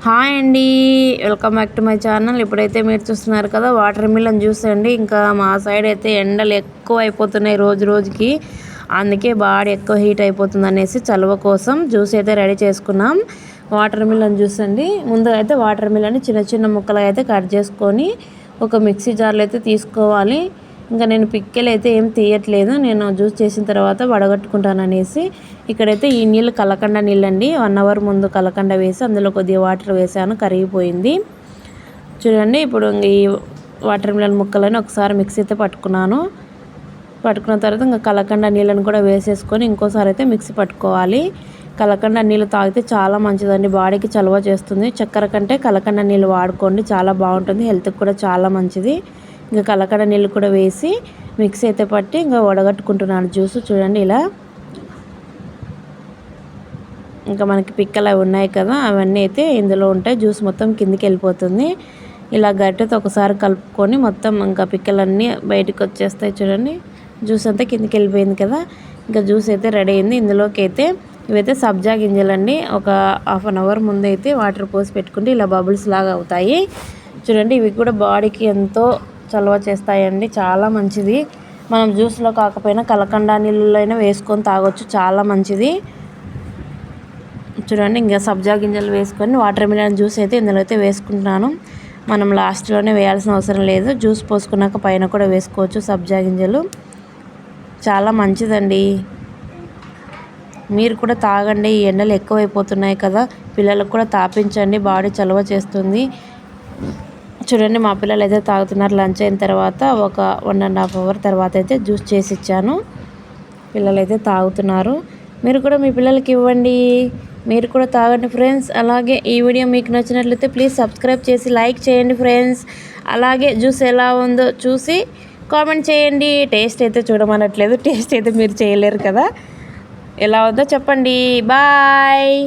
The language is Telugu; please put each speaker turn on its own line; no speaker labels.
హాయ్ అండి, welcome back to my channel. ఇప్పుడైతే మీరు చూస్తున్నారు కదా వాటర్ మిలన్ జ్యూస్ అండి. ఇంకా మా సైడ్ అయితే ఎండలు ఎక్కువ అయిపోతున్నాయి రోజు రోజుకి, అందుకే బాడీ ఎక్కువ హీట్ అయిపోతుంది అనేసి చలువ కోసం జ్యూస్ అయితే రెడీ చేసుకున్నాం. వాటర్ మిలన్ జ్యూస్ అండి. ముందుగా అయితే వాటర్ మిలన్ చిన్న చిన్న ముక్కలుగా అయితే కట్ చేసుకొని ఒక మిక్సీ జార్లో అయితే తీసుకోవాలి. ఇంకా నేను పిక్కలు అయితే ఏం తీయట్లేదు, నేను జ్యూస్ చేసిన తర్వాత వడగట్టుకుంటాను అనేసి. ఇక్కడైతే ఈ నీళ్ళు కలకండ నీళ్ళండి. 1 అవర్ ముందు కలకండ వేసి అందులో కొద్దిగా వాటర్ వేసాను, కరిగిపోయింది చూడండి. ఇప్పుడు ఈ వాటర్ మిలన్ ముక్కలను ఒకసారి మిక్సీ అయితే పట్టుకున్న తర్వాత ఇంకా కలకండ నీళ్ళని కూడా వేసేసుకొని ఇంకోసారి అయితే మిక్సీ పట్టుకోవాలి. కలకండ నీళ్ళు తాగితే చాలా మంచిదండి, బాడీకి చలువ చేస్తుంది. చక్కెర కంటే కలకండ నీళ్ళు వాడుకోండి, చాలా బాగుంటుంది, హెల్త్కి కూడా చాలా మంచిది. ఇంకా కలకండ నీళ్ళు కూడా వేసి మిక్సీ అయితే పట్టి ఇంకా వడగట్టుకుంటున్నాను జ్యూస్ చూడండి. ఇలా ఇంకా మనకి పిక్కలు అవి ఉన్నాయి కదా, అవన్నీ అయితే ఇందులో ఉంటాయి. జ్యూస్ మొత్తం కిందికి వెళ్ళిపోతుంది. ఇలా గరిటెతో ఒకసారి కలుపుకొని మొత్తం ఇంకా పిక్కలన్నీ బయటకు వచ్చేస్తాయి చూడండి. జ్యూస్ అంతా కిందికి వెళ్ళిపోయింది కదా. ఇంకా జ్యూస్ అయితే రెడీ అయింది. ఇందులోకి అయితే ఇవైతే సబ్జా గింజలండి. ఒక 1/2 అవర్ ముందు అయితే వాటర్ పోసి పెట్టుకుంటే ఇలా బబుల్స్ లాగా అవుతాయి చూడండి. ఇవి కూడా బాడీకి ఎంతో చలువ చేస్తాయండి, చాలా మంచిది. మనం జ్యూస్లో కాకపోయినా కలకండ నీళ్ళలో అయినా వేసుకొని తాగొచ్చు, చాలా మంచిది చూడండి. ఇంకా సబ్జా గింజలు వేసుకొని వాటర్ మిలన్ జ్యూస్ అయితే ఇందులో అయితే వేసుకుంటున్నాను. మనం లాస్ట్లోనే వేయాల్సిన అవసరం లేదు, జ్యూస్ పోసుకున్నాక పైన కూడా వేసుకోవచ్చు సబ్జా గింజలు, చాలా మంచిదండి. మీరు కూడా తాగండి, ఈ ఎండలు ఎక్కువైపోతున్నాయి కదా, పిల్లలకు కూడా తాపించండి, బాడీ చలువ చేస్తుంది చూడండి. మా పిల్లలు అయితే తాగుతున్నారు. లంచ్ అయిన తర్వాత ఒక 1.5 అవర్ తర్వాత అయితే జ్యూస్ చేసి ఇచ్చాను, పిల్లలు అయితే తాగుతున్నారు. మీరు కూడా మీ పిల్లలకి ఇవ్వండి, మీరు కూడా తాగండి ఫ్రెండ్స్. అలాగే ఈ వీడియో మీకు నచ్చినట్లయితే ప్లీజ్ సబ్స్క్రైబ్ చేసి లైక్ చేయండి ఫ్రెండ్స్. అలాగే జ్యూస్ ఎలా ఉందో చూసి కామెంట్ చేయండి. టేస్ట్ అయితే చూడమనట్లేదు, టేస్ట్ అయితే మీరు చేయలేరు కదా, ఎలా ఉందో చెప్పండి. బాయ్.